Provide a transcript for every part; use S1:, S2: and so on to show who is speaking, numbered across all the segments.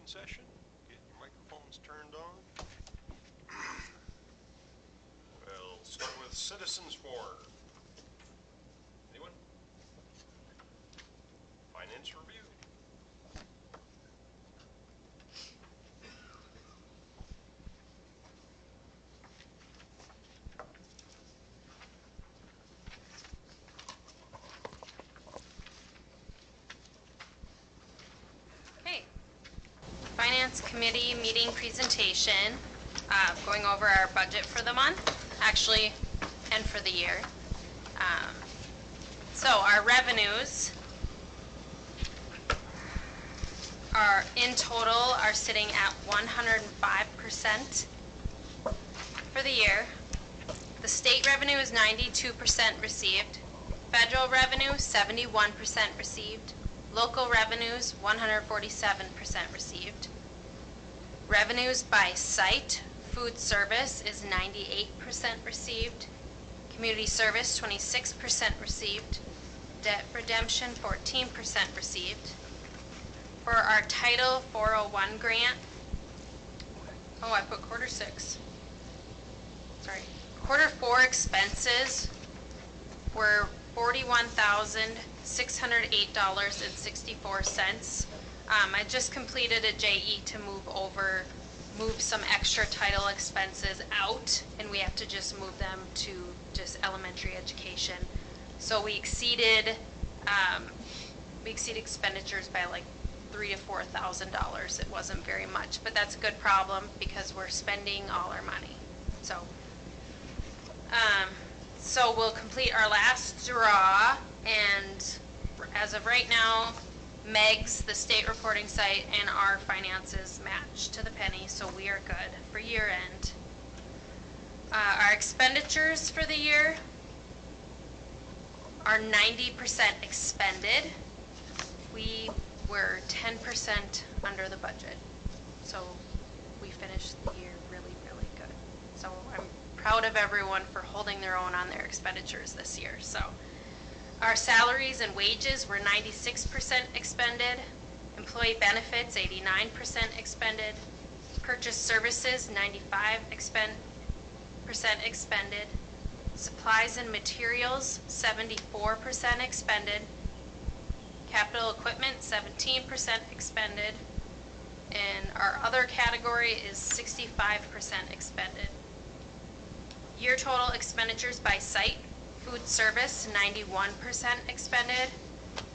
S1: session. Get your microphones turned on. We'll start with citizens forum. Anyone? Finance review.
S2: Okay. Finance committee meeting presentation, going over our budget for the month, actually, and for the year. So our revenues are in total are sitting at 105% for the year. The state revenue is 92% received. Federal revenue 71% received. Local revenues 147% received. Revenues by site, food service is 98% received. Community service 26% received. Debt redemption 14% received. For our Title 401 grant, I put Q6. Sorry. Q4 expenses were $41,608.64. I just completed a JE to move some extra title expenses out, and we have to just move them to just elementary education. So we exceeded expenditures by like $3,000 to $4,000. It wasn't very much, but that's a good problem because we're spending all our money. So we'll complete our last draw, and as of right now, MEGS, the state reporting site, and our finances match to the penny, so we are good for year end. Our expenditures for the year are 90% expended. We were 10% under the budget, so we finished the year really, really good. So I'm proud of everyone for holding their own on their expenditures this year. So our salaries and wages were 96% expended. Employee benefits 89% expended. Purchase services 95% expended. Supplies and materials 74% expended. Capital equipment 17% expended. And our other category is 65% expended. Year total expenditures by site: food service 91% expended,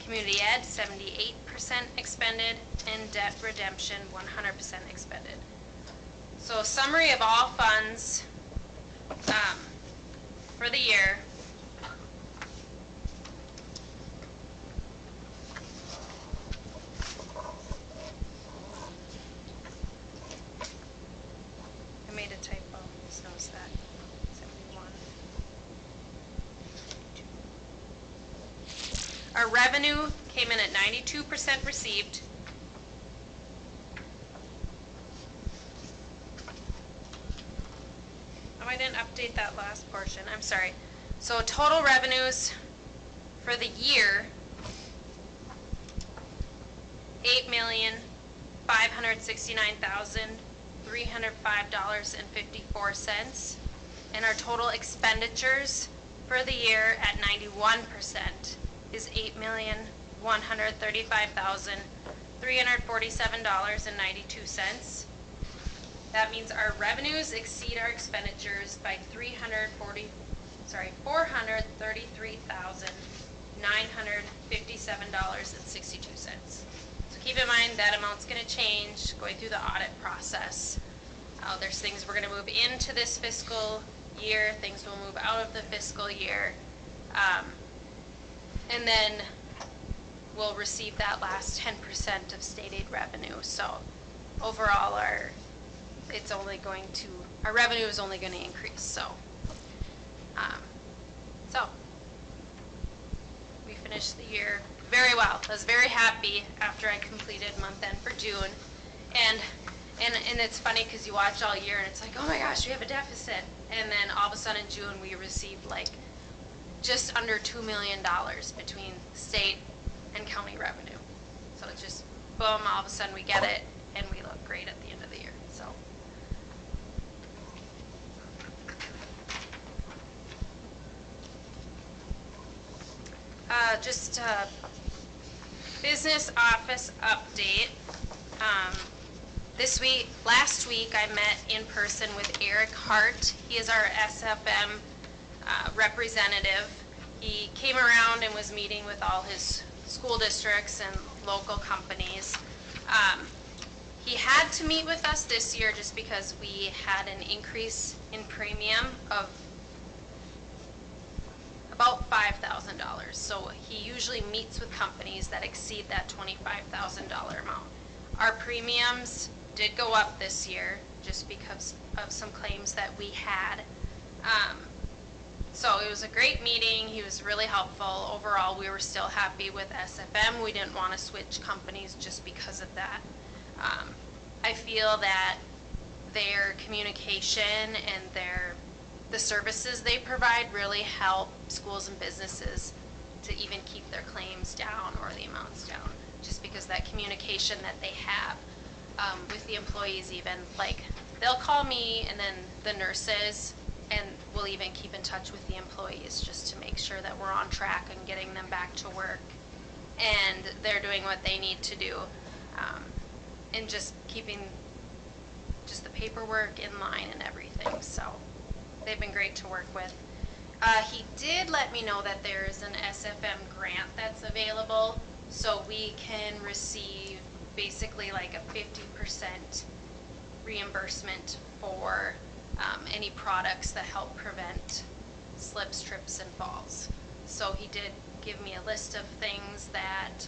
S2: community ed 78% expended, and debt redemption 100% expended. So a summary of all funds for the year. I made a typo, just notice that. 71. Our revenue came in at 92% received. Oh, I didn't update that last portion. I'm sorry. So total revenues for the year, $8,569,305.54, and our total expenditures for the year at 91% is $8,135,347.92. That means our revenues exceed our expenditures by $433,957.62. So keep in mind that amount's going to change going through the audit process. There's things we're going to move into this fiscal year, things will move out of the fiscal year, and then we'll receive that last 10% of state aid revenue. So overall, our revenue is only going to increase. So we finished the year very well. I was very happy after I completed month end for June, and it's funny because you watch all year and it's like, oh my gosh, we have a deficit, and then all of a sudden in June we received like just under $2 million between state and county revenue. So it's just boom, all of a sudden we get it, and we look great at the end of the year, so. Just a business office update. Last week I met in person with Eric Hart. He is our SFM representative. He came around and was meeting with all his school districts and local companies. He had to meet with us this year just because we had an increase in premium of about $5,000. So he usually meets with companies that exceed that $25,000 amount. Our premiums did go up this year just because of some claims that we had. So it was a great meeting. He was really helpful. Overall, we were still happy with SFM. We didn't want to switch companies just because of that. I feel that their communication and the services they provide really help schools and businesses to even keep their claims down or the amounts down, just because that communication that they have with the employees, even like they'll call me and then the nurses, and we'll even keep in touch with the employees just to make sure that we're on track and getting them back to work and they're doing what they need to do, and just keeping just the paperwork in line and everything. So they've been great to work with. He did let me know that there's an SFM grant that's available, so we can receive basically like a 50% reimbursement for any products that help prevent slips, trips, and falls. So he did give me a list of things that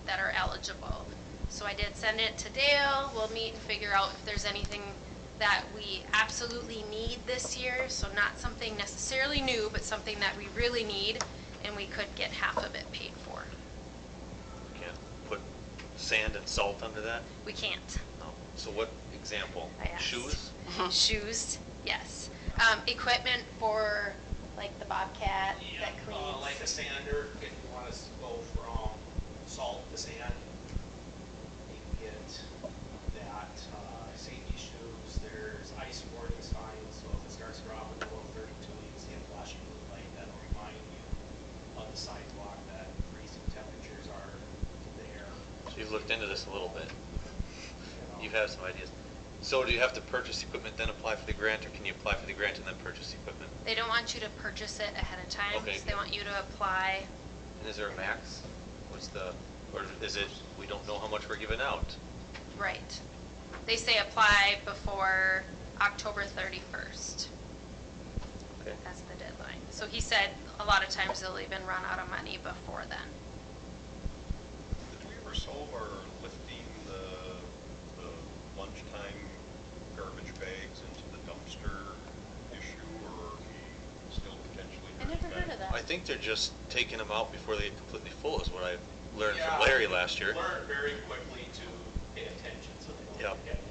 S2: that are eligible. So I did send it to Dale. We'll meet and figure out if there's anything that we absolutely need this year. So not something necessarily new, but something that we really need, and we could get half of it paid for.
S3: Can't put sand and salt under that?
S2: We can't.
S3: No. So what example?
S2: I asked.
S3: Shoes?
S2: Shoes, yes. Equipment for like the Bobcat that cleans.
S4: Like a sander, if you want to go from salt to sand, you can get that. Safety shoes, there's ice warning signs, so if it starts dropping below 32, you can see a flashing blue light that'll remind you on the sidewalk that freezing temperatures are there.
S3: So you've looked into this a little bit. You have some ideas. So do you have to purchase equipment then apply for the grant, or can you apply for the grant and then purchase equipment?
S2: They don't want you to purchase it ahead of time.
S3: Okay.
S2: So they want you to apply.
S3: And is there a max? Or is it, we don't know how much we're giving out?
S2: Right. They say apply before October 31st.
S3: Okay.
S2: That's the deadline. So he said a lot of times they'll even run out of money before then.
S1: Did we ever solve our lifting the lunchtime garbage bags into the dumpster issue, or are we still potentially?
S2: I never heard of that.
S3: I think they're just taking them out before they get completely full is what I learned
S4: Yeah,
S3: from Larry last year.
S4: Learn very quickly to pay attention so they don't
S3: Yep.
S4: forget.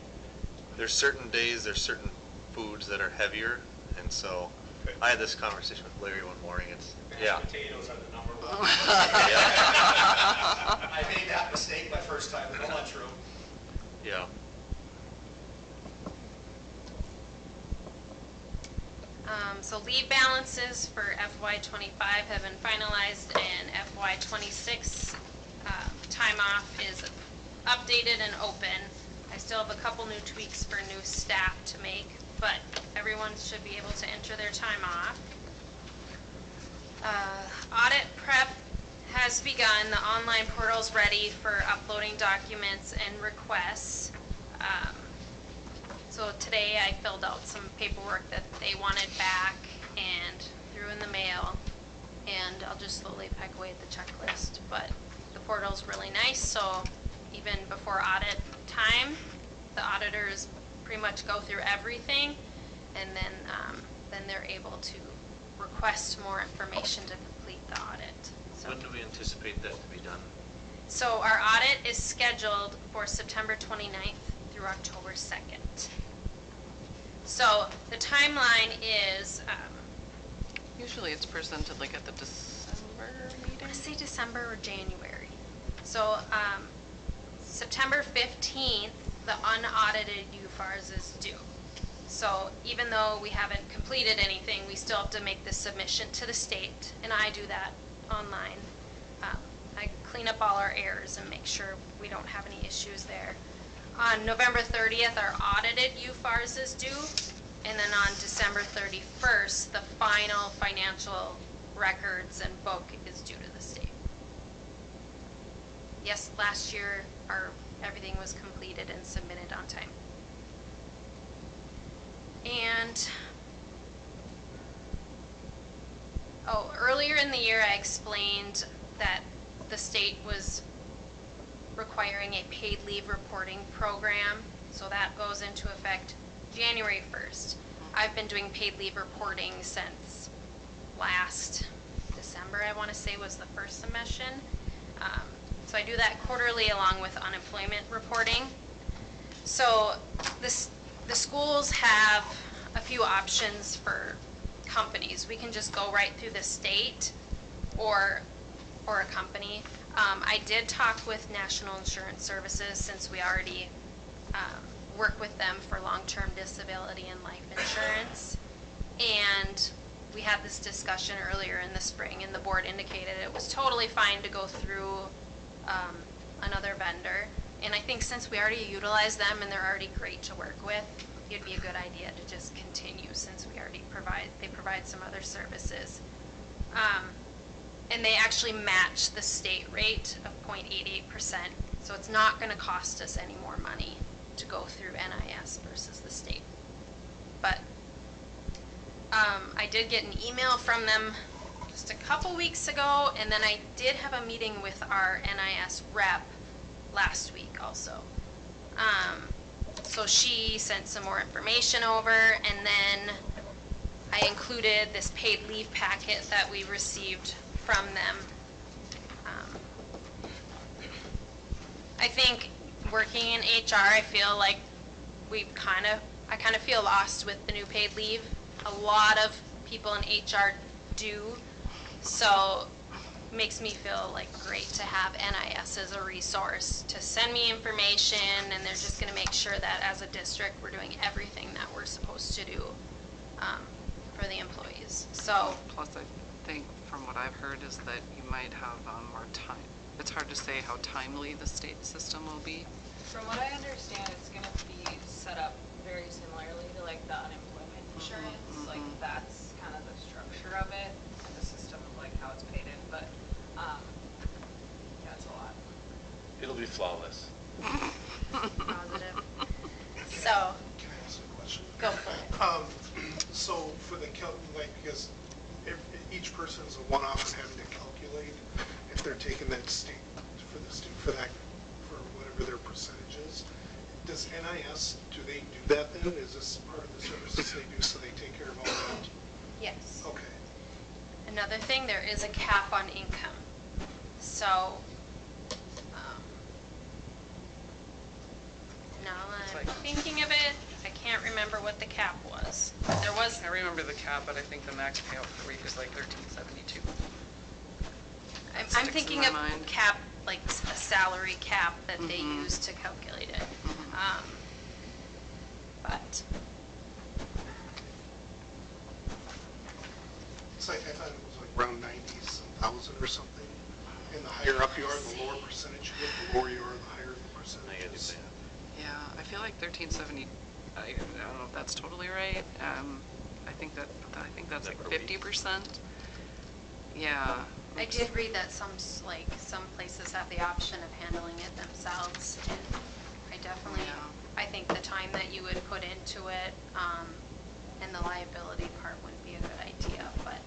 S3: There's certain days, there's certain foods that are heavier, and so
S1: Okay.
S3: I had this conversation with Larry one morning. It's
S4: Mashed potatoes are the number one.
S3: Yeah.
S4: I made that mistake my first time in the lunchroom.
S3: Yeah.
S2: So leave balances for FY25 have been finalized, and FY26 time off is updated and open. I still have a couple new tweaks for new staff to make, but everyone should be able to enter their time off. Audit prep has begun. The online portal's ready for uploading documents and requests. So today I filled out some paperwork that they wanted back and threw in the mail, and I'll just slowly peck away at the checklist. But the portal's really nice, so even before audit time, the auditors pretty much go through everything, and then they're able to request more information to complete the audit. So,
S3: When do we anticipate that to be done?
S2: so our audit is scheduled for September 29th through October 2nd. So the timeline is,
S5: Usually it's presented like at the December meeting.
S2: I want to say December or January. So September 15th the unaudited UFARs is due. So even though we haven't completed anything, we still have to make the submission to the state, and I do that online. I clean up all our errors and make sure we don't have any issues there. On November 30th, our audited UFARs is due, and then on December 31st, the final financial records and book is due to the state. Yes, last year everything was completed and submitted on time. And earlier in the year I explained that the state was requiring a paid leave reporting program, so that goes into effect January 1st. I've been doing paid leave reporting since last December, I want to say was the first submission. So I do that quarterly along with unemployment reporting. So the schools have a few options for companies. We can just go right through the state or a company. I did talk with National Insurance Services since we already work with them for long-term disability and life insurance. And we had this discussion earlier in the spring, and the board indicated it was totally fine to go through another vendor. And I think since we already utilize them and they're already great to work with, it'd be a good idea to just continue since they provide some other services. And they actually match the state rate of 0.88%, so it's not going to cost us any more money to go through NIS versus the state. But I did get an email from them just a couple weeks ago, and then I did have a meeting with our NIS rep last week also. So she sent some more information over, and then I included this paid leave packet that we received from them. I think working in HR, I feel like I kind of feel lost with the new paid leave. A lot of people in HR do, so it makes me feel like great to have NIS as a resource to send me information, and they're just going to make sure that as a district we're doing everything that we're supposed to do for the employees. So
S5: plus I think from what I've heard is that you might have more time. It's hard to say how timely the state system will be.
S6: From what I understand, it's going to be set up very similarly to like the unemployment insurance. Like that's kind of the structure of it and the system of like how it's paid in. But yeah, it's a lot.
S3: It'll be flawless.
S2: positive. So
S7: Can I ask a question?
S2: go for it.
S7: So for the because each person is a one-off and having to calculate if they're taking that state for whatever their percentage is. Does NIS, do they do that then? Is this part of the services they do, so they take care of all that?
S2: Yes.
S7: Okay.
S2: Another thing, there is a cap on income. So now I'm thinking of it, I can't remember what the cap was. There was.
S5: I remember the cap, but I think the max payout per week is like $13.72.
S2: I'm thinking of cap, like a salary cap that they use to calculate it. But
S7: So I thought it was like around 90,000 or something. And the higher up you are, the lower percentage you get. The lower you are, the higher the percentage
S3: I gotta do
S7: is.
S3: that.
S5: Yeah, I feel like 1370. I don't know if that's totally right. I think that's like 50%. Yeah.
S2: I did read that some places have the option of handling it themselves, and I definitely, I think the time that you would put into it, and the liability part wouldn't be a good idea, but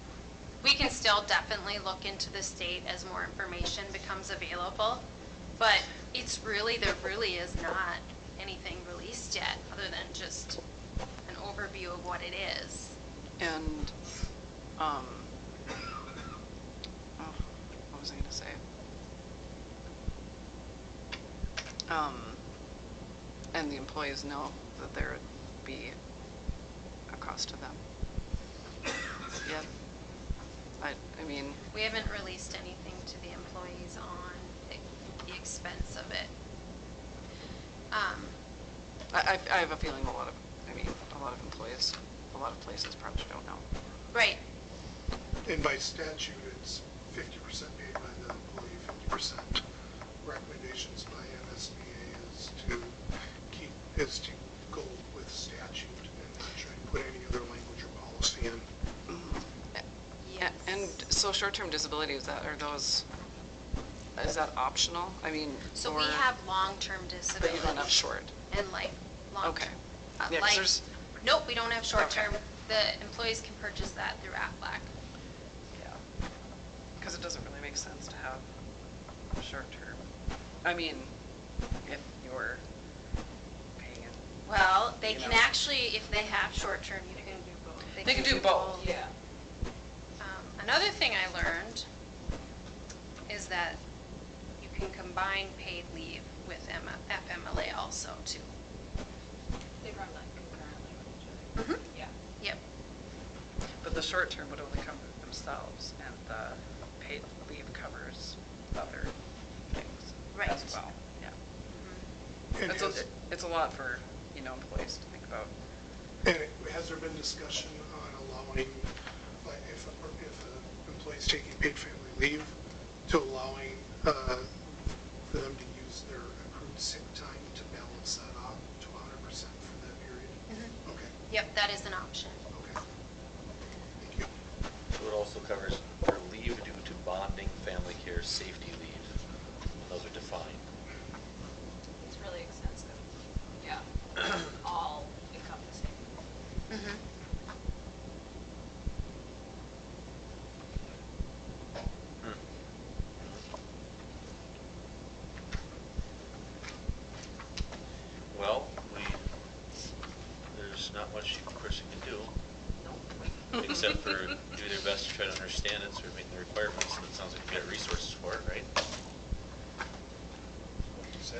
S2: we can still definitely look into the state as more information becomes available, but there really is not anything released yet, other than just an overview of what it is.
S5: And what was I going to say? And the employees know that there would be a cost to them. Yep. I mean,
S2: We haven't released anything to the employees on the expense of it.
S5: I have a feeling a lot of employees, a lot of places probably don't know.
S2: Right.
S7: And by statute, it's 50% paid by the employee, 50%. Recommendations by MSBA is to go with statute and not try to put any other language or policy in.
S2: Yes.
S5: And so short-term disability, is that optional? I mean,
S2: So
S5: or,
S2: we have long-term
S5: but
S2: disability.
S5: you don't have short.
S2: And life, long-term.
S5: Okay. Yeah, 'cause there's-
S2: Nope, we don't have short-term.
S5: Okay.
S2: The employees can purchase that through Aflac.
S5: Yeah. Because it doesn't really make sense to have short-term. I mean, if you're paying.
S2: Well, they
S5: You
S2: can
S5: know.
S2: actually, if they have short-term, you can do both.
S5: They can do both.
S6: Yeah.
S2: Another thing I learned is that you can combine paid leave with FMLA also too.
S6: They run like concurrently with each other.
S2: Mhm.
S6: Yeah.
S2: Yep.
S5: But the short-term would only cover themselves, and the paid leave covers other things
S2: Right.
S5: as well. Yeah.
S7: And
S5: It's a lot for, employees to think about.
S7: has there been discussion on allowing, like, if an employee's taking paid family leave, to allowing for them to use their accrued sick time to balance that off to 100% for that period?
S2: Mhm.
S7: Okay,
S2: Yep, that is an option.
S7: okay. Thank you.
S3: So it also covers for leave due to bonding, family care, safety leave. Those are defined.
S6: It's really extensive. Yeah. All encompassing.
S2: Mhm.
S3: Hmm. Well, there's not much a person can do, except for do their best to try to understand it, sort of make the requirements. That sounds like you got resources for it, right?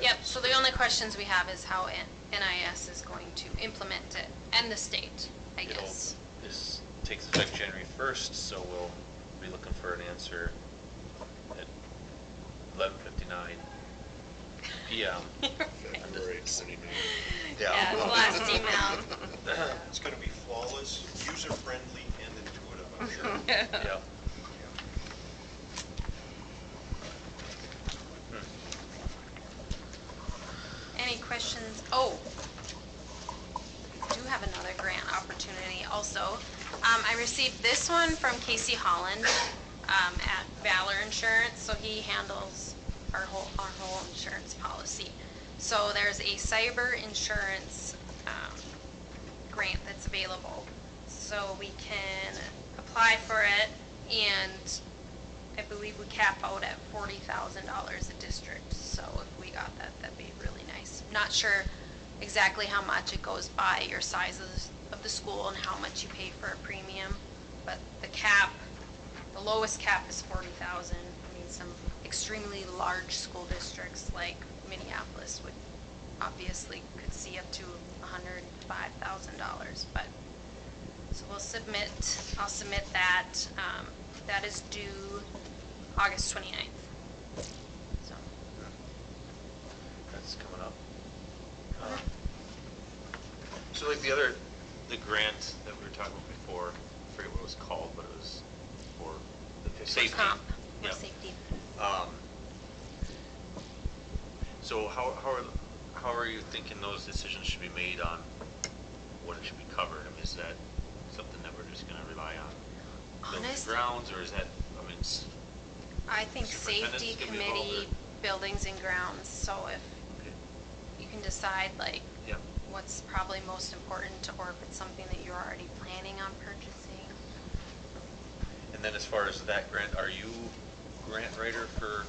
S2: Yep, so the only questions we have is how NIS is going to implement it, and the state, I guess.
S3: This takes effect January 1st, so we'll be looking for an answer at 11:59 p.m.
S1: February 29th.
S2: Yeah, the last email.
S1: It's going to be flawless, user-friendly, and intuitive, I'm sure.
S3: Yeah.
S2: Any questions? Oh, we do have another grant opportunity also. I received this one from Casey Holland at Valor Insurance, so he handles our whole insurance policy. So there's a cyber insurance grant that's available. So we can apply for it, and I believe we cap out at $40,000 a district. So if we got that, that'd be really nice. Not sure exactly how much. It goes by your sizes of the school and how much you pay for a premium. But the lowest cap is $40,000. I mean, some extremely large school districts like Minneapolis would obviously could see up to $105,000. But so I'll submit that. That is due August 29th. So.
S3: That's coming up. So like the grant that we were talking about before, I forget what it was called, but it was for safety.
S2: Comp,
S3: Yeah.
S2: safety.
S3: So how are you thinking those decisions should be made on what it should be covered? I mean, is that something that we're just going to rely on buildings and grounds, or is that, I mean,
S2: I think
S3: superintendent's
S2: safety
S3: gonna be involved,
S2: committee, buildings and grounds, so if
S3: okay.
S2: you can decide like
S3: Yep.
S2: what's probably most important, or if it's something that you're already planning on purchasing.
S3: And then as far as that grant, are you grant writer for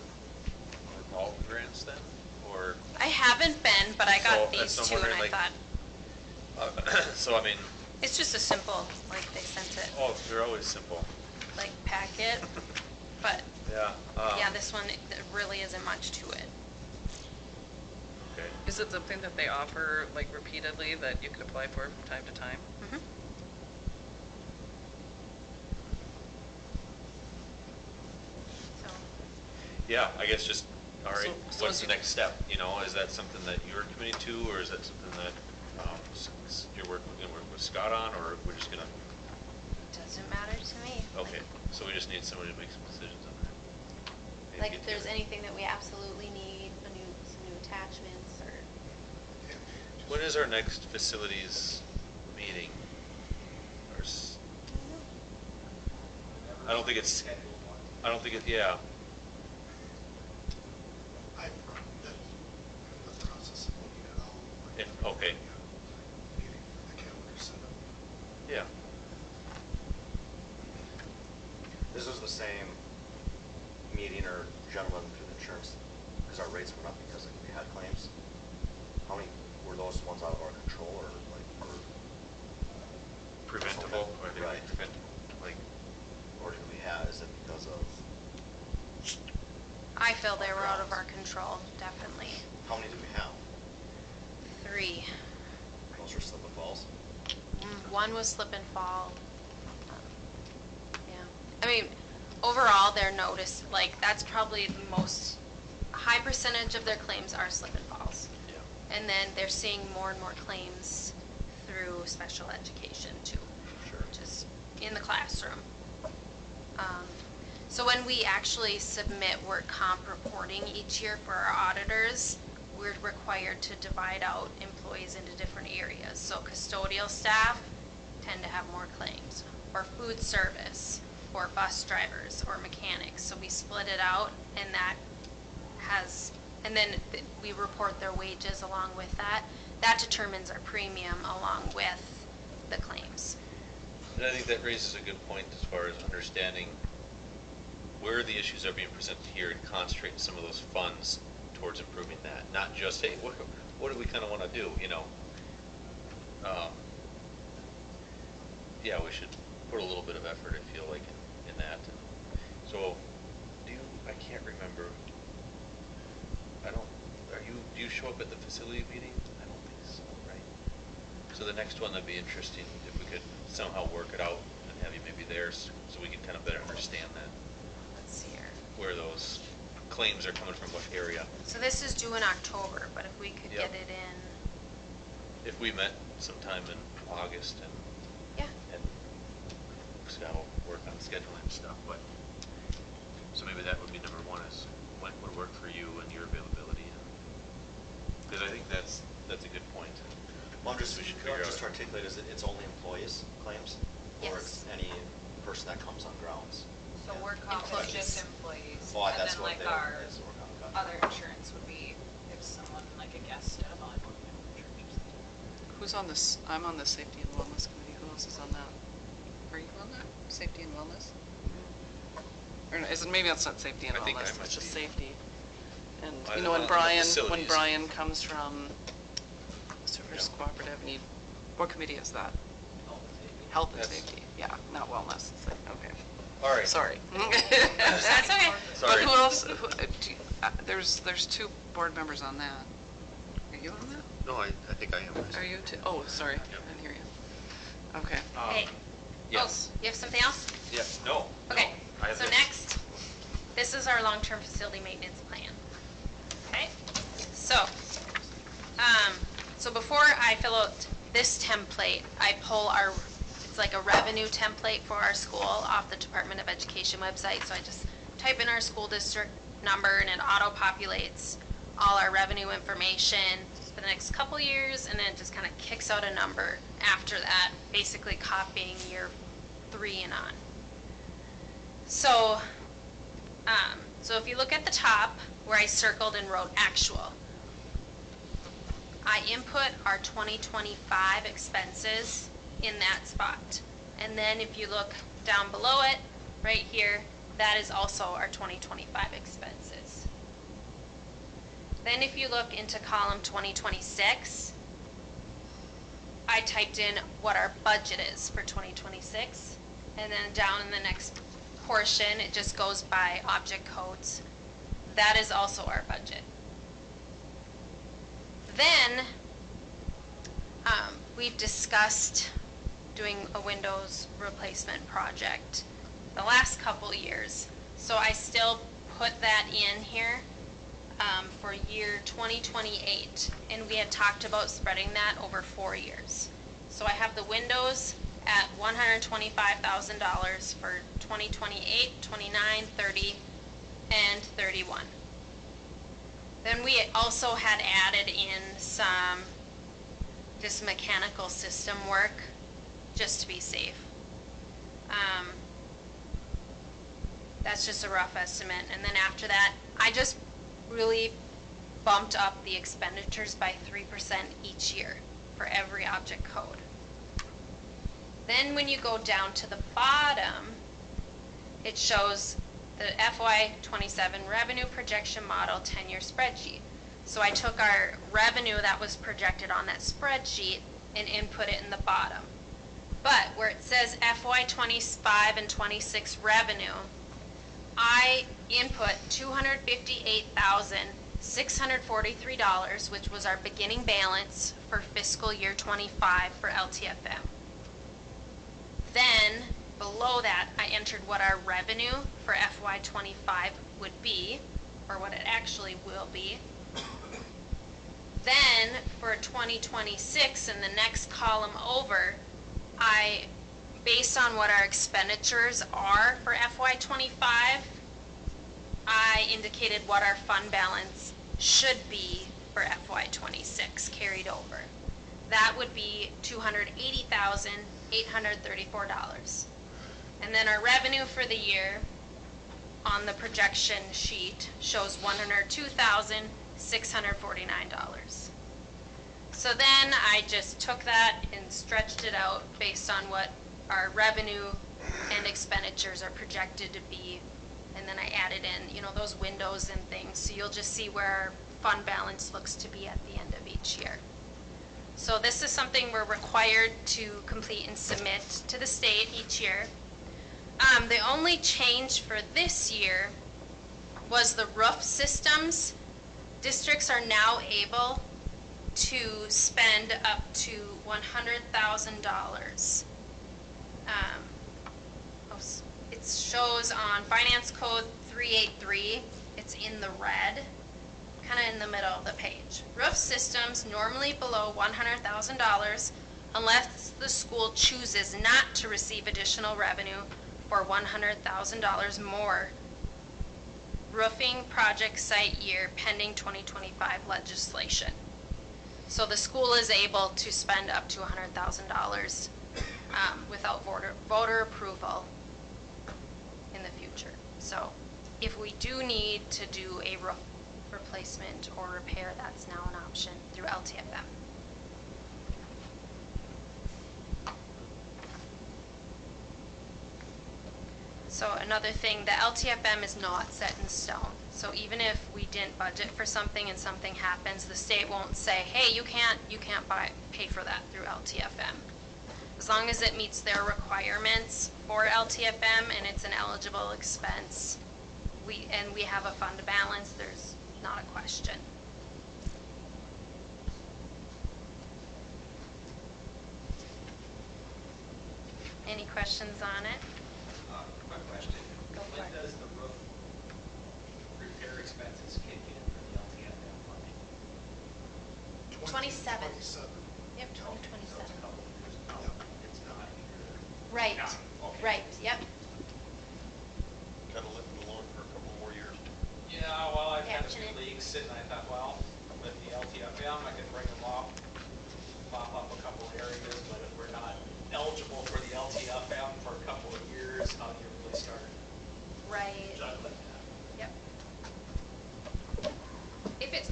S3: all grants then, or?
S2: I haven't been, but I
S3: So,
S2: got
S3: that's
S2: these
S3: what I'm
S2: two and I
S3: wondering,
S2: thought,
S3: So I mean,
S2: it's just a simple, like they sent it,
S3: oh, they're always simple.
S2: like packet, but
S3: Yeah.
S2: yeah, this one, there really isn't much to it.
S3: Okay.
S5: Is it something that they offer like repeatedly that you can apply for from time to time?
S2: Mhm. So,
S3: Yeah, I guess just, all right,
S5: So
S3: what's
S5: as
S3: the
S5: you-
S3: next step? You know, is that something that you're committed to, or is that something that you're gonna work with Scott on, or we're just gonna,
S2: Doesn't matter to me.
S3: okay, so we just need somebody to make some decisions on that. Maybe
S2: Like,
S3: get
S2: if there's
S3: together.
S2: anything that we absolutely need, some new attachments, or,
S3: When is our next facilities meeting? I don't think it's,
S4: Scheduled one.
S3: I don't think it, yeah.
S7: I'm in the process of looking at all.
S3: Okay.
S7: Getting the calendar set up.
S3: Yeah.
S8: This was the same meeting or gentleman through the insurance, because our rates went up because we had claims. How many, were those ones out of our control or like,
S3: Preventable, or they
S8: Right.
S3: prevent, like,
S8: or did we have, is it because of,
S2: I feel they were out of our control, definitely.
S8: how many do we have?
S2: 3.
S8: Those were slip and falls?
S2: One was slip and fall. Yeah. I mean, overall, their notice, like, that's probably the most, a high percentage of their claims are slip and falls.
S3: yeah.
S2: And then they're seeing more and more claims through special education too.
S3: Sure.
S2: Which is in the classroom. So when we actually submit work comp reporting each year for our auditors, we're required to divide out employees into different areas. So custodial staff tend to have more claims, or food service, or bus drivers, or mechanics. So we split it out, and that has, and then we report their wages along with that. That determines our premium along with the claims.
S3: And I think that raises a good point as far as understanding where the issues are being presented here and concentrating some of those funds towards improving that. Not just, hey, what do we kind of want to do, you know? Yeah, we should put a little bit of effort, I feel like, in that. So, I can't remember, do you show up at the facility meeting? I don't think so, right? So the next one, that'd be interesting if we could somehow work it out and have you maybe there so we can kind of better understand that,
S2: Let's see here.
S3: where those claims are coming from, what area.
S2: So this is due in October, but if we could
S3: Yep.
S2: get it in,
S3: If we met sometime in August and
S2: yeah.
S3: Scott will work on scheduling and stuff, but, so maybe that would be number one, is when would work for you and your availability. Because I think that's a good point.
S8: Well, I'm just,
S3: We should figure
S8: just to
S3: out.
S8: articulate, is it, it's only employees claims? Or it's
S2: Yes.
S8: any person that comes on grounds?
S6: So work comp is
S2: Employees.
S6: just employees,
S8: Oh,
S6: and
S8: that's
S6: then
S8: what
S6: like
S8: they,
S6: our
S8: that's what we're on.
S6: other insurance would be if someone, like a guest at a volleyball game or church or something.
S5: Who's on this? I'm on the safety and wellness committee. Who else is on that? Are you on that? Safety and wellness? Or no, is it, maybe that's not safety and
S3: I think I
S5: wellness,
S3: might
S5: it's just
S3: be.
S5: safety. And,
S3: I
S5: you
S3: don't
S5: know, when
S3: know,
S5: Brian
S3: facilities.
S5: comes from Service
S3: Yeah.
S5: Cooperative, what committee is that?
S4: Health and safety.
S5: Health and
S3: That's-
S5: safety, yeah, not wellness. It's like, okay.
S3: All right.
S5: Sorry.
S2: That's okay.
S3: Sorry.
S5: But who else, there's 2 board members on that. Are you on that?
S3: No, I think I am.
S5: Are you too? Oh, sorry, I didn't hear you. Okay.
S2: Hey.
S3: Yes.
S2: Oh, you have something else?
S3: Yeah, no.
S2: Okay,
S3: no, I have
S2: so
S3: this.
S2: next, this is our long-term facility maintenance plan. Okay, so, so before I fill out this template, I pull it's like a revenue template for our school off the Department of Education website. So I just type in our school district number and it auto-populates all our revenue information for the next couple years, and then it just kind of kicks out a number after that, basically copying year 3 and on. So, so if you look at the top where I circled and wrote actual, I input our 2025 expenses in that spot. And then if you look down below it, right here, that is also our 2025 expenses. Then if you look into column 2026, I typed in what our budget is for 2026. And then down in the next portion, it just goes by object codes. That is also our budget. Then, we've discussed doing a Windows replacement project the last couple years. So I still put that in here. for year 2028, and we had talked about spreading that over 4 years. So I have the windows at $125,000 for 2028, 29, 30, and 31. Then we also had added in some just mechanical system work, just to be safe. That's just a rough estimate. And then after that, I just really bumped up the expenditures by 3% each year for every object code. Then when you go down to the bottom, it shows the FY27 revenue projection model 10-year spreadsheet. So I took our revenue that was projected on that spreadsheet and input it in the bottom. But where it says FY25 and 26 revenue, I input $258,643, which was our beginning balance for fiscal year 25 for LTFM. Then below that, I entered what our revenue for FY25 would be, or what it actually will be. Then for 2026, in the next column over, based on what our expenditures are for FY25, I indicated what our fund balance should be for FY26 carried over. That would be $280,834. And then our revenue for the year on the projection sheet shows $102,649. So then I just took that and stretched it out based on what our revenue and expenditures are projected to be. And then I added in, those windows and things. So you'll just see where our fund balance looks to be at the end of each year. So this is something we're required to complete and submit to the state each year. The only change for this year was the roof systems. Districts are now able to spend up to $100,000. It shows on Finance Code 383, it's in the red, kind of in the middle of the page. Roof systems normally below $100,000 unless the school chooses not to receive additional revenue for $100,000 more roofing project site year pending 2025 legislation. So the school is able to spend up to $100,000 without voter approval in the future. So if we do need to do a roof replacement or repair, that's now an option through LTFM. So another thing, the LTFM is not set in stone. So even if we didn't budget for something and something happens, the state won't say, hey, you can't pay for that through LTFM. As long as it meets their requirements for LTFM and it's an eligible expense, we have a fund balance, there's not a question. Any questions on it?
S4: Quick question.
S2: Go for
S4: When
S2: it.
S4: does the roof repair expenses kick in for the LTFM funding?
S2: 27.
S7: 27.
S2: Yep,
S4: So it's
S2: 2027.
S4: a couple of years now.
S7: Yep.
S4: It's not here.
S2: Right,
S4: Yeah, okay.
S2: right, yep.
S1: Kind of living alone for a couple more years.
S4: Yeah, well, I've had a few
S2: Passionate.
S4: leagues and I thought, well, with the LTFM, I can bring them up, pop up a couple of areas, but if we're not eligible for the LTFM for a couple of years, how do you really start
S2: Right,
S4: juggling that?
S2: yep. If it's,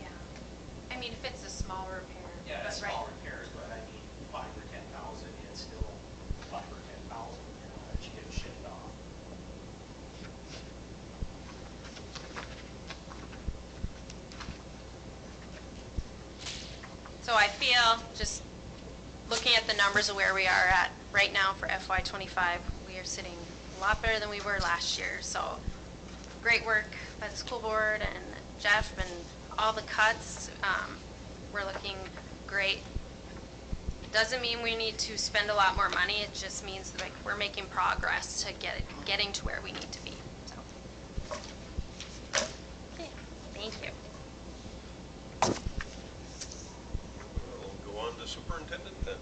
S2: yeah, I mean, if it's a small repair.
S4: Yeah,
S2: but
S4: it's
S2: right.
S4: small repairs, but I mean, 5 or 10,000, it's still 5 or 10,000, that you get shipped off.
S2: So I feel, just looking at the numbers of where we are at right now for FY25, we are sitting a lot better than we were last year. So great work by the school board and Jeff and all the cuts. We're looking great. Doesn't mean we need to spend a lot more money. It just means that we're making progress to getting to where we need to be. So. Okay. Thank you.
S1: We'll go on to superintendent then.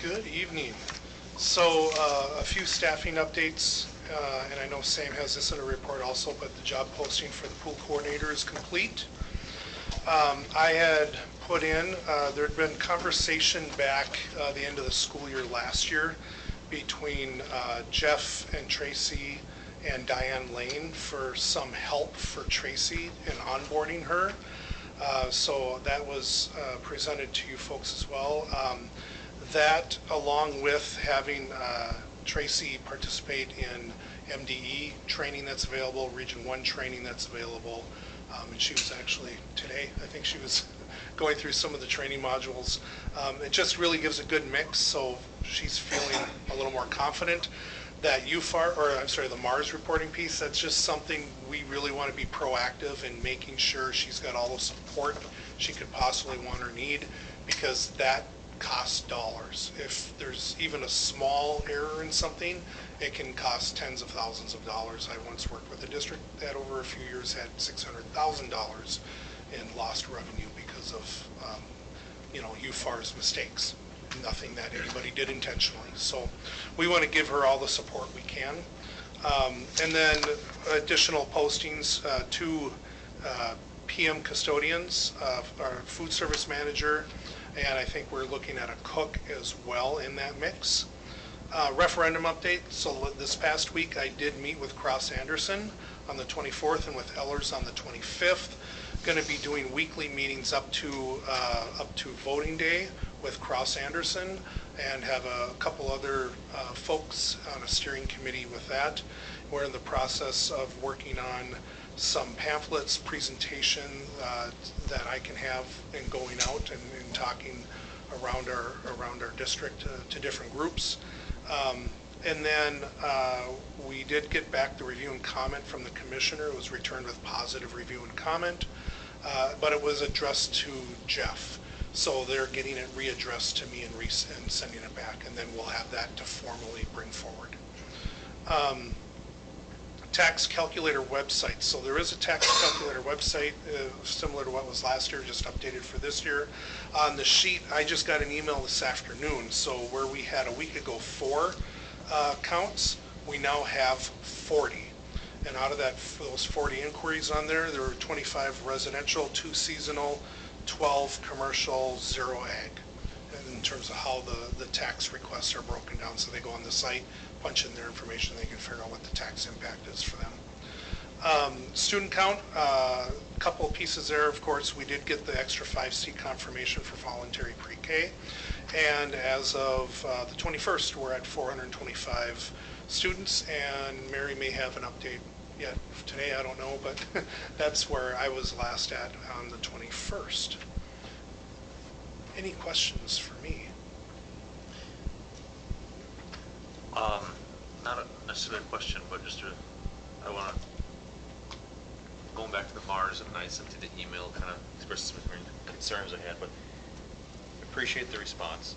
S7: Good evening. So a few staffing updates, and I know Sam has this in a report also, but the job posting for the pool coordinator is complete. I had put in, there had been conversation back the end of the school year last year between Jeff and Tracy and Diane Lane for some help for Tracy in onboarding her. So that was presented to you folks as well. That, along with having Tracy participate in MDE training that's available, Region 1 training that's available, and she was actually today, I think she was going through some of the training modules. It just really gives a good mix, so she's feeling a little more confident. That UFAR, or I'm sorry, the MARS reporting piece, that's just something we really want to be proactive in making sure she's got all the support she could possibly want or need, because that costs dollars. If there's even a small error in something, it can cost tens of thousands of dollars. I once worked with a district that over a few years had $600,000 in lost revenue because of UFAR's mistakes. Nothing that anybody did intentionally. So we want to give her all the support we can. And then additional postings, 2 PM custodians, our food service manager, and I think we're looking at a cook as well in that mix. Referendum update. So this past week I did meet with Cross Anderson on the 24th and with Ellers on the 25th. Going to be doing weekly meetings up to voting day with Cross Anderson, and have a couple other folks on a steering committee with that. We're in the process of working on some pamphlets, presentation that I can have in going out and talking around our district to different groups. And then we did get back the review and comment from the commissioner. It was returned with positive review and comment, but it was addressed to Jeff. So they're getting it readdressed to me and sending it back, and then we'll have that to formally bring forward. Tax calculator website. So there is a tax calculator website similar to what was last year, just updated for this year. On the sheet, I just got an email this afternoon. So where we had a week ago 4 counts, we now have 40. And out of those 40 inquiries on there were 25 residential, 2 seasonal, 12 commercial, 0 ag, in terms of how the tax requests are broken down. So they go on the site, punch in their information, they can figure out what the tax impact is for them. Student count, a couple of pieces there. Of course, we did get the extra 5-seat confirmation for voluntary pre-K. And as of the 21st, we're at 425 students, and Mary may have an update yet today, I don't know, but that's where I was last at on the 21st. Any questions for me?
S3: Not necessarily a question, but just I want to, going back to the Mars, and I sent you the email, kind of expressed some concerns I had, but appreciate the response.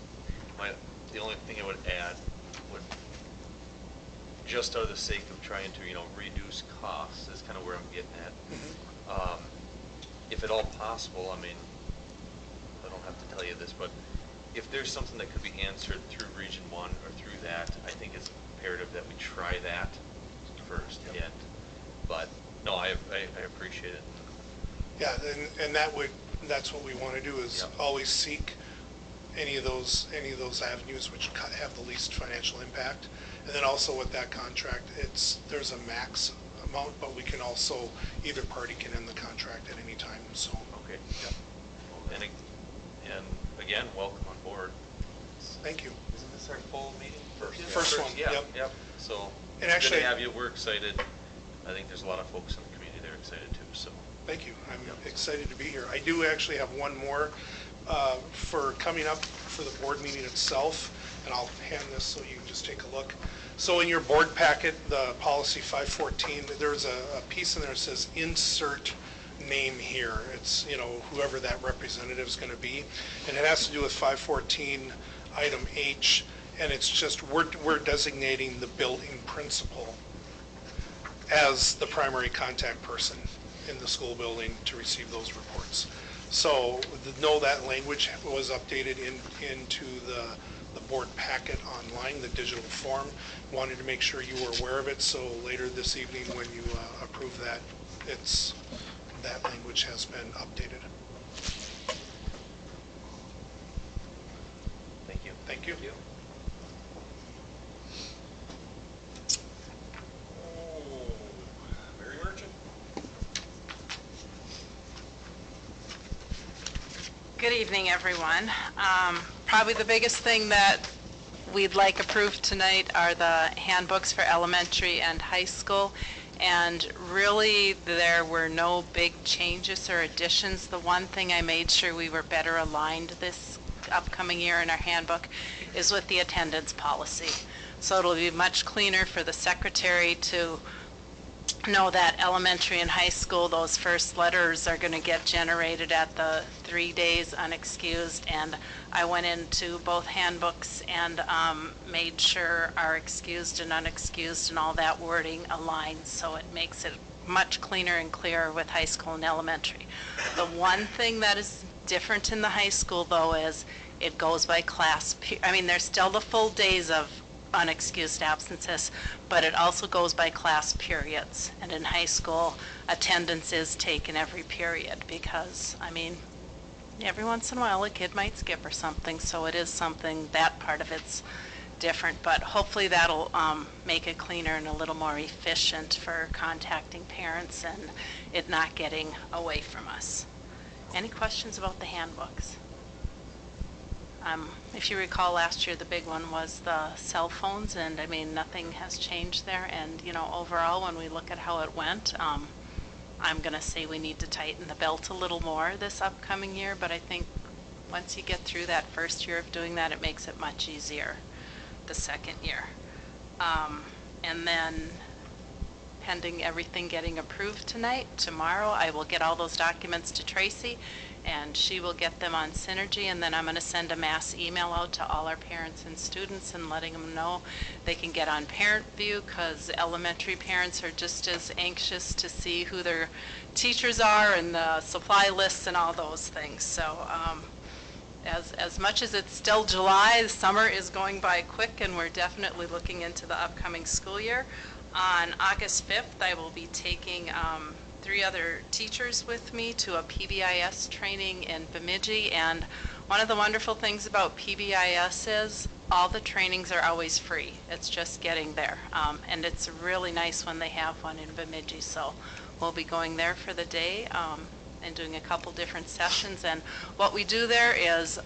S3: The only thing I would add would, just out of the sake of trying to, reduce costs, is kind of where I'm getting at. Mm-hmm. If at all possible, I mean, I don't have to tell you this, but if there's something that could be answered through Region 1 or through that, I think it's imperative that we try that first. Yep. Yet. But no, I appreciate it.
S7: Yeah, and that's what we want to do, is yep. Always seek any of those avenues which have the least financial impact. And then also with that contract, there's a max amount, but we can also, either party can end the contract at any time. So
S3: okay. Yep. And again, welcome on board.
S7: Thank you.
S3: Isn't this our full meeting?
S7: First one.
S3: Yeah.
S7: Yep.
S3: So
S7: and actually,
S3: good to have you. We're excited. I think there's a lot of folks in the community that are excited too. So
S7: thank you. I'm excited to be here. I do actually have one more for coming up for the board meeting itself, and I'll hand this so you can just take a look. So in your board packet, the policy 514, there's a piece in there that says insert name here. It's, whoever that representative is going to be. And it has to do with 514 item H, and it's just we're designating the building principal as the primary contact person in the school building to receive those reports. So that language was updated into the board packet online, the digital form. Wanted to make sure you were aware of it, so later this evening when you approve that, that language has been updated.
S8: Thank you.
S7: Thank you.
S1: Mary Merchant?
S9: Good evening, everyone. Probably the biggest thing that we'd like approved tonight are the handbooks for elementary and high school. And really, there were no big changes or additions. The one thing I made sure we were better aligned this upcoming year in our handbook is with the attendance policy. So it'll be much cleaner for the secretary to know that elementary and high school, those first letters are going to get generated at the 3 days unexcused, and I went into both handbooks and made sure our excused and unexcused and all that wording aligns, so it makes it much cleaner and clearer with high school and elementary. The one thing that is different in the high school, though, is it goes by class. There's still the full days of unexcused absences, but it also goes by class periods. And in high school, attendance is taken every period because, every once in a while a kid might skip or something, so it is something, that part of it's different, but hopefully that'll make it cleaner and a little more efficient for contacting parents and it not getting away from us. Any questions about the handbooks? If you recall last year, the big one was the cell phones, and nothing has changed there. And overall, when we look at how it went, I'm going to say we need to tighten the belt a little more this upcoming year. But I think once you get through that first year of doing that, it makes it much easier the second year. And then pending everything getting approved tonight, tomorrow I will get all those documents to Tracy, and she will get them on Synergy, and then I'm going to send a mass email out to all our parents and students and letting them know they can get on Parent View, because elementary parents are just as anxious to see who their teachers are and the supply lists and all those things. So as much as it's still July, the summer is going by quick, and we're definitely looking into the upcoming school year. On August 5th, I will be taking 3 other teachers with me to a PBIS training in Bemidji, and one of the wonderful things about PBIS is all the trainings are always free. It's just getting there, and it's really nice when they have one in Bemidji, so we'll be going there for the day and doing a couple different sessions. And what we do there is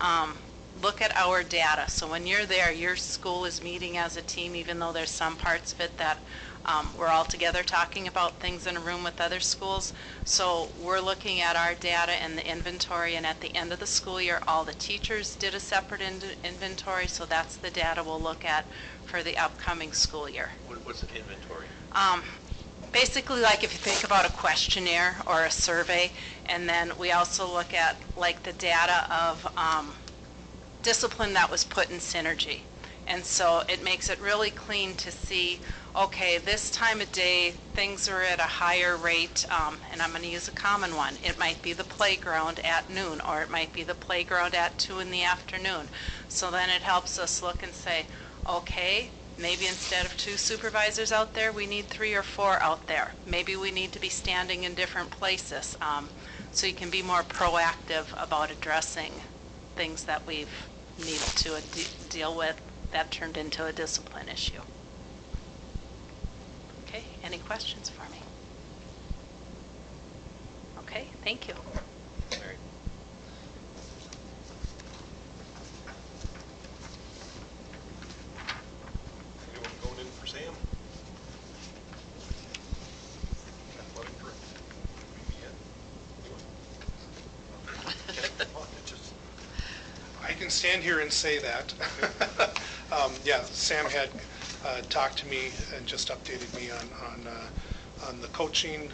S9: look at our data. So when you're there, your school is meeting as a team, even though there's some parts of it that we're all together talking about things in a room with other schools. So we're looking at our data and the inventory, and at the end of the school year, all the teachers did a separate inventory, so that's the data we'll look at for the upcoming school year.
S3: What's an inventory?
S9: Basically, like if you think about a questionnaire or a survey, and then we also look at like the data of discipline that was put in Synergy. And so it makes it really clean to see, okay, this time of day, things are at a higher rate, and I'm going to use a common one. It might be the playground at noon, or it might be the playground at 2 in the afternoon. So then it helps us look and say, okay, maybe instead of 2 supervisors out there, we need 3 or 4 out there. Maybe we need to be standing in different places. So you can be more proactive about addressing things that we've needed to deal with that turned into a discipline issue. Okay, any questions for me? Okay, thank you.
S3: Mary?
S1: Anyone going in for Sam? Athletic director. Anyone?
S7: I can stand here and say that. Yeah, Sam had talked to me and just updated me on on the coaching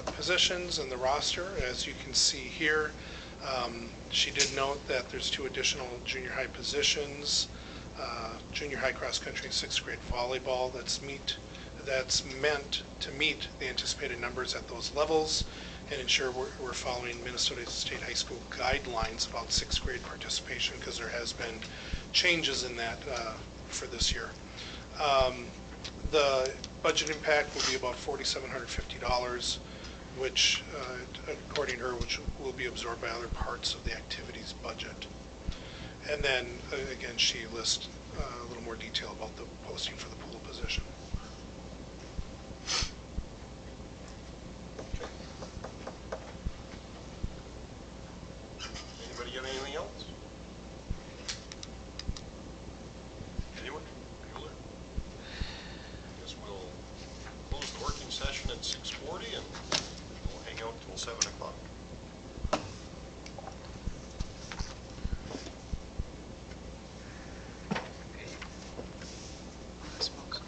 S7: positions and the roster. As you can see here, she did note that there's 2 additional junior high positions, junior high cross country and 6th grade volleyball. That's meant to meet the anticipated numbers at those levels and ensure we're following Minnesota State High School guidelines about 6th grade participation, because there has been changes in that for this year. The budget impact will be about $4,750, which, according to her, which will be absorbed by other parts of the activities budget. And then, again, she lists a little more detail about the posting for the pool position.
S1: Anybody got anything else? Anyone? Bueller? Guess we'll close the working session at 6:40 and we'll hang out till 7 o'clock.
S5: I suppose.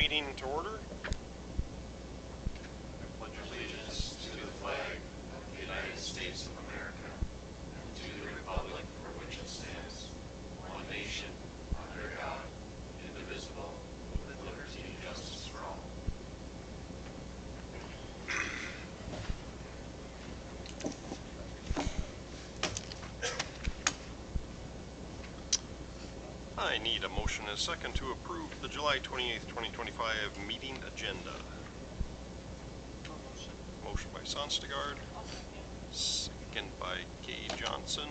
S1: meeting to order.
S3: I pledge allegiance to the flag of the United States of America and to the republic for which it stands, one nation, under God, indivisible, with liberty and justice for all.
S1: I need a motion and a second to approve the July 28th, 2025 meeting agenda. Motion by Sonstegard, second by Kay Johnson.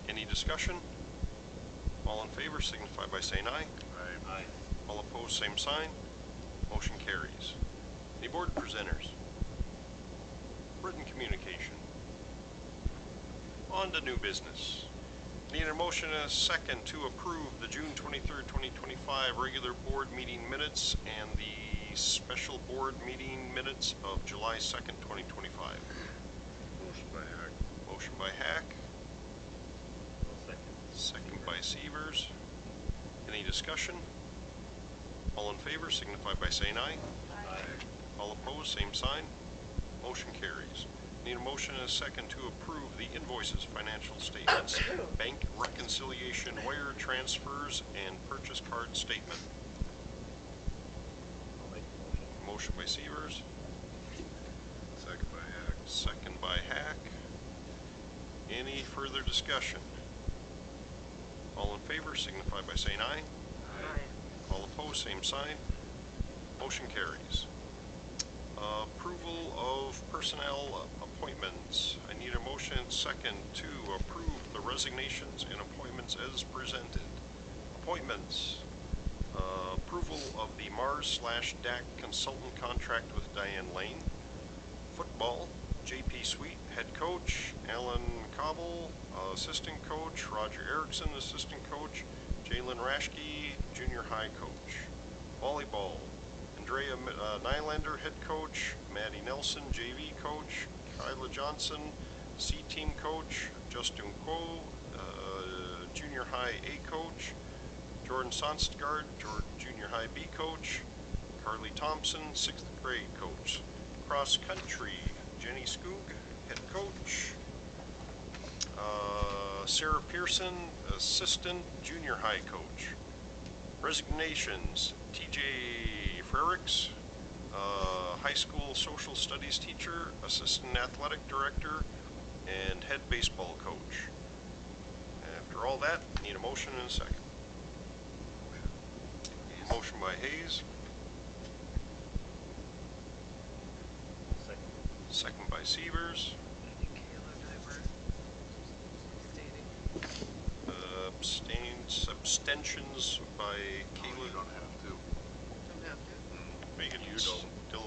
S1: Any discussion? All in favor signify by saying aye.
S3: Aye.
S1: All opposed, same sign. Motion carries. Any board presenters? Written communication. On to new business. Need a motion and a second to approve the June 23rd, 2025 regular board meeting minutes and the special board meeting minutes of July 2nd, 2025.
S3: Motion by Hack.
S1: Motion by Hack,
S3: Second.
S1: second by Severs. Any discussion? All in favor signify by saying aye.
S3: Aye.
S1: All opposed, same sign. Motion carries. Need a motion and a second to approve the invoices, financial statements, bank reconciliation, wire transfers, and purchase card statement.
S3: I'll make the motion.
S1: Motion by Severs,
S3: Second by Hack.
S1: second by Hack. Any further discussion? All in favor signify by saying aye.
S3: Aye.
S1: All opposed, same sign. Motion carries. Approval of personnel appointments. I need a motion and second to approve the resignations and appointments as presented. Appointments. Approval of the Mars/DAC consultant contract with Diane Lane. Football. JP Sweet, head coach. Alan Cobble, assistant coach. Roger Erickson, assistant coach. Jalen Raschke, junior high coach. Volleyball. Andrea Nylander, head coach. Maddie Nelson, JV coach. Kyla Johnson, C-team coach. Justin Quo, junior high A coach. Jordan Sonstegard, junior high B coach. Carly Thompson, 6th grade coach. Cross country, Jenny Skoog, head coach. Sarah Pearson, assistant junior high coach. Resignations, TJ Frericks, high school social studies teacher, assistant athletic director, and head baseball coach. After all that, need a motion and a second. Motion by Hayes,
S3: Second.
S1: second by Severs.
S5: I think Kayla and I were stating.
S1: Abstentions by Kayla.
S3: You don't have to.
S5: Don't have to.
S1: Megan,
S3: You
S1: still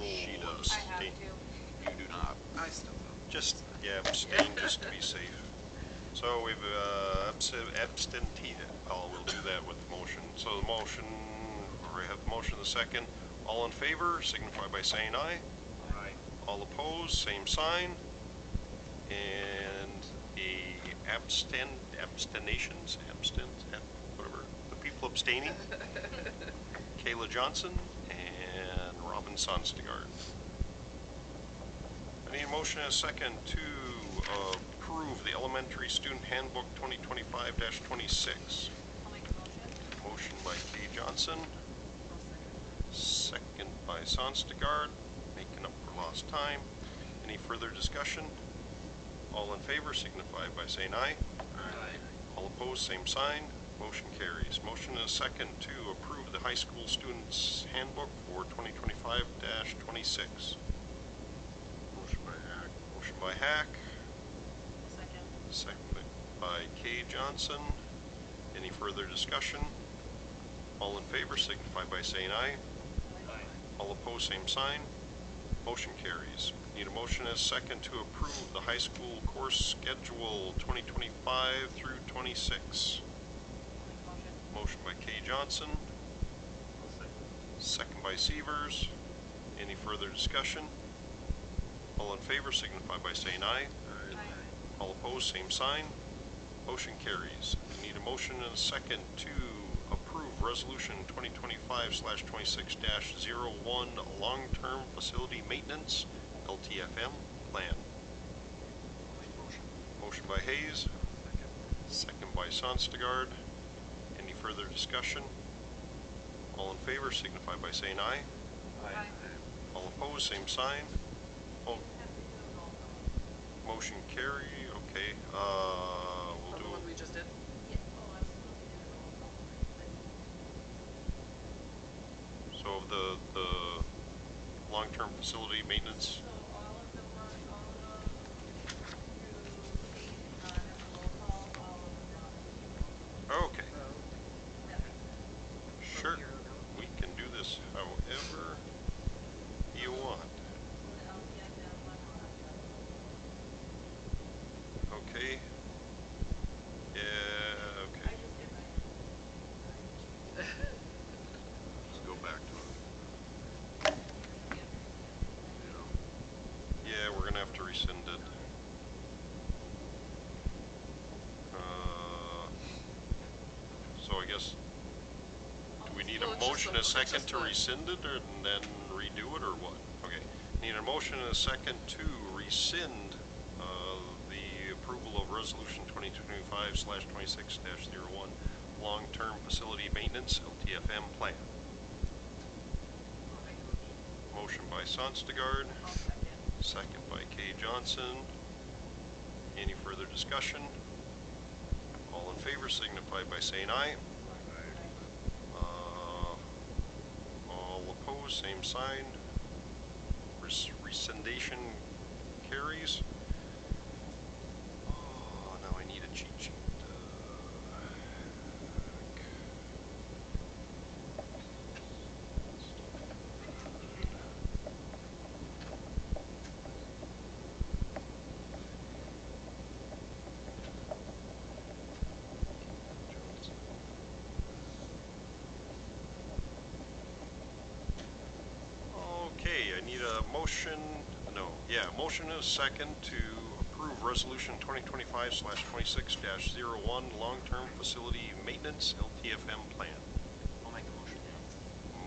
S3: She does.
S6: I have
S1: abstain.
S6: to.
S3: You do not.
S5: I still don't.
S1: Just, yeah, abstain just to be safe. So we've abstentee. Oh, we'll do that with the motion. So the motion, we have the motion, the second. All in favor, signify by saying aye.
S3: Aye.
S1: All opposed, same sign. And the abstentions, whatever, the people abstaining. Kayla Johnson and Robin Sonstegard. I need a motion and a second to approve the elementary student handbook 2025-26.
S6: I'll make a motion.
S1: Motion by Kay Johnson, second by Sonstegard, making up for lost time. Any further discussion? All in favor signify by saying aye.
S3: Aye.
S1: All opposed, same sign. Motion carries. Motion and a second to approve the high school students handbook for 2025-26.
S3: Motion by Hack.
S1: Motion by Hack,
S6: Second.
S1: seconded by Kay Johnson. Any further discussion? All in favor signify by saying aye.
S3: Aye.
S1: All opposed, same sign. Motion carries. Need a motion and a second to approve the high school course schedule 2025 through 26.
S6: Motion.
S1: Motion by Kay Johnson, second by Severs. Any further discussion? All in favor signify by saying aye.
S3: Aye.
S1: All opposed, same sign. Motion carries. We need a motion and a second to approve Resolution 2025/26-01 Long-Term Facility Maintenance LTFM Plan. Motion by Hayes. Second by Sonstegard. Any further discussion? All in favor signify by saying aye.
S6: Aye.
S1: All opposed, same sign. Oh, motion carry. Okay. We'll
S5: On
S1: do.
S5: the one we just did?
S1: So the long-term facility maintenance.
S6: So all of them are, all of them through 8, have a roll call, all of them
S1: Okay.
S5: Oh.
S6: That makes sense.
S1: Sure. We can do this however you want. Okay. Yeah, okay. Let's go back to it. Yeah, we're gonna have to rescind it. So I guess, do we need
S5: Well,
S1: a
S5: it's just
S1: motion,
S5: the-
S1: a second
S5: it's
S1: to
S5: just the-
S1: rescind it, and then redo it, or what? Okay, need a motion and a second to rescind the approval of Resolution 2025/26-01 Long-Term Facility Maintenance LTFM Plan. Motion by Sonstegard,
S6: I'll second.
S1: second by Kay Johnson. Any further discussion? All in favor signify by saying aye. All opposed, same sign. Rescindation carries. Oh, now I need a cheat sheet. Okay, I need a motion, motion and a second to approve Resolution 2025/26-01 Long-Term Facility Maintenance LTFM Plan.
S8: I'll make a motion.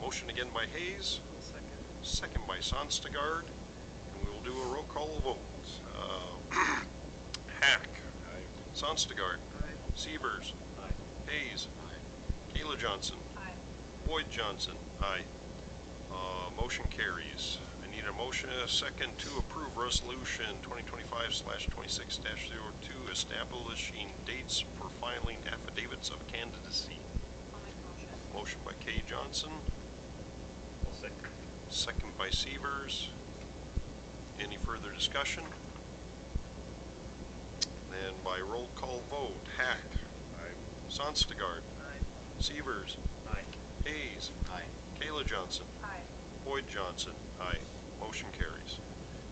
S1: Motion again by Hayes,
S5: Second.
S1: second by Sonstegard, and we will do a roll call vote. Hack. Sonstegard. Severs.
S8: Aye.
S1: Hayes. Kayla Johnson.
S6: Aye.
S1: Boyd Johnson. Aye. Motion carries. I need a motion and a second to approve Resolution 2025/26-02 establishing dates for filing affidavits of candidacy.
S6: I'll make a motion.
S1: Motion by Kay Johnson,
S8: I'll second.
S1: second by Severs. Any further discussion? Then by roll call vote, Hack.
S8: Aye.
S1: Sonstegard.
S5: Aye.
S1: Severs.
S8: Aye.
S1: Hayes.
S8: Aye.
S1: Kayla Johnson.
S6: Aye.
S1: Boyd Johnson. Aye. Motion carries.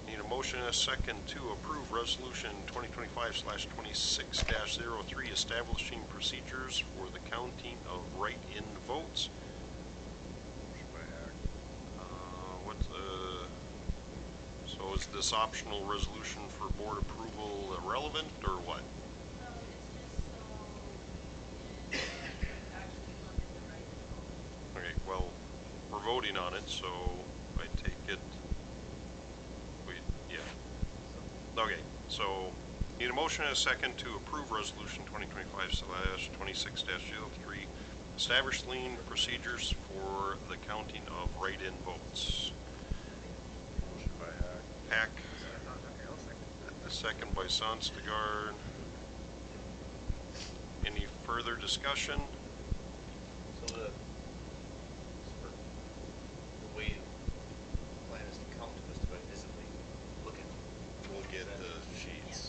S1: Need a motion and a second to approve Resolution 2025/26-03 establishing procedures for the counting of write-in votes.
S8: Motion by Hack.
S1: So is this optional resolution for board approval irrelevant, or what?
S6: No, it's just so we can actually look at the right vote.
S1: Okay, well, we're voting on it, so I take it, okay, so need a motion and a second to approve Resolution 2025/26-03 establishing procedures for the counting of write-in votes.
S8: Motion by Hack.
S1: Hack,
S8: Okay, I'll second.
S1: second by Sonstegard. Any further discussion?
S10: So the way the plan is to count is to visibly look at.
S1: We'll get the sheets.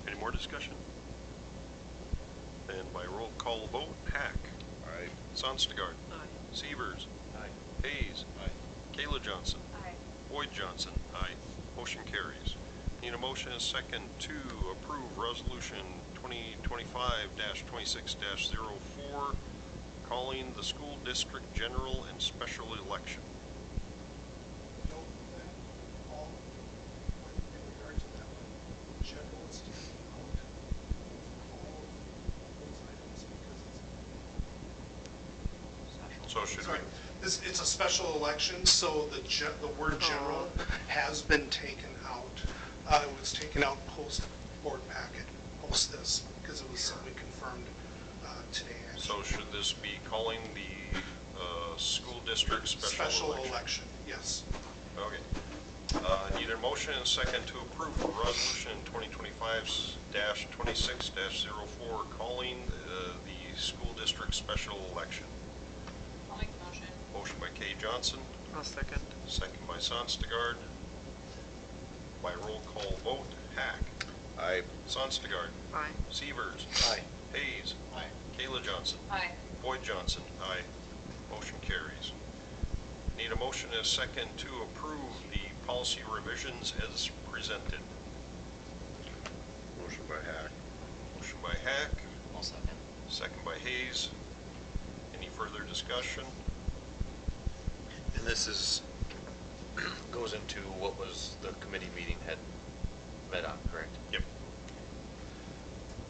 S1: Any more discussion? Then by roll call vote, Hack.
S8: Aye.
S1: Sonstegard.
S5: Aye.
S1: Severs.
S10: Aye.
S1: Hayes.
S10: Aye.
S1: Kayla Johnson.
S6: Aye.
S1: Boyd Johnson. Aye. Motion carries. Need a motion and a second to approve Resolution 2025-26-04 calling the school district general and special election.
S7: Note that all, in regard to that one, general is taking out all those It's a special election, so the word general has been taken out. It was taken out post board packet, post this, because it was something confirmed today.
S1: So should this be calling the school district special election?
S7: Yes.
S1: Okay. Need a motion and a second to approve resolution 2025-26-04 calling the school district special election.
S6: I'll make the motion.
S1: Motion by Kay Johnson,
S5: I'll second.
S1: second by Sonstegard. By roll call vote, Hack.
S3: Aye.
S1: Sonstegard.
S5: Aye.
S1: Severs.
S8: Aye.
S1: Hayes.
S8: Aye.
S1: Kayla Johnson.
S6: Aye.
S1: Boyd Johnson. Aye. Motion carries. Need a motion and a second to approve the policy revisions as presented.
S3: Motion by Hack.
S1: Motion by Hack,
S8: I'll second.
S1: second by Hayes. Any further discussion?
S3: And this is, goes into what was the committee meeting had met on, correct?
S1: Yep.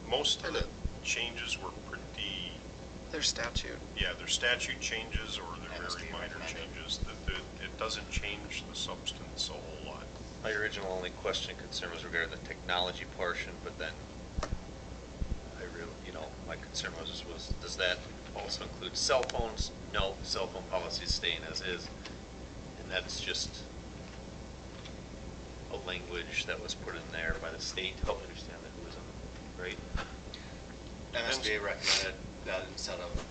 S1: Most of the changes were pretty,
S5: Their statute.
S1: yeah, they're statute changes or they're
S8: MSB
S1: very minor
S8: recommended.
S1: changes. It doesn't change the substance a whole lot.
S3: My original only question and concern was regarding the technology portion, but then I really, my concern was does that also include cell phones? No, cell phone policy is staying as is. And that's just a language that was put in there by the state to help understand that who was in, right?
S8: MSBA recommended that instead of,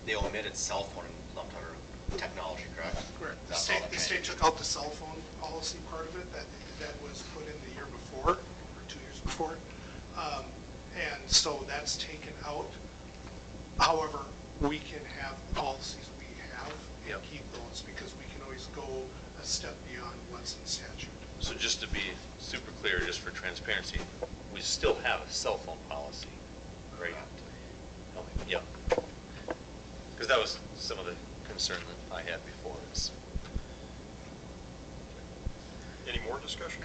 S8: they omitted cell phone and lumped under technology, correct?
S7: Correct.
S8: That's all that
S7: The state
S8: changed.
S7: took out the cell phone policy part of it, that was put in the year before, or 2 years before. And so that's taken out. However, we can have the policies we have and
S3: Yep.
S7: keep those, because we can always go a step beyond what's in statute.
S3: So just to be super clear, just for transparency, we still have a cell phone policy, right? Okay, yeah. Because that was some of the concern that I had before is.
S1: Any more discussion?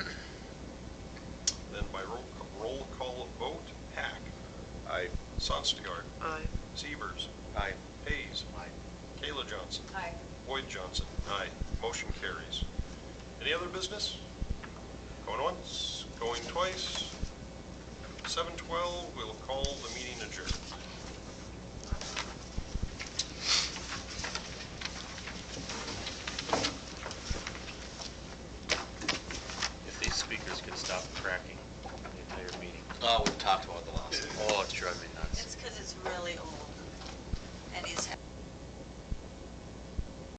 S1: Then by roll call vote, Hack.
S3: Aye.
S1: Sonstegard.
S5: Aye.
S1: Severs.
S3: Aye.
S1: Hayes.
S8: Aye.
S1: Kayla Johnson.
S6: Aye.
S1: Boyd Johnson. Aye. Motion carries. Any other business? Going once, going twice. 7:12, we'll call the meeting adjourned.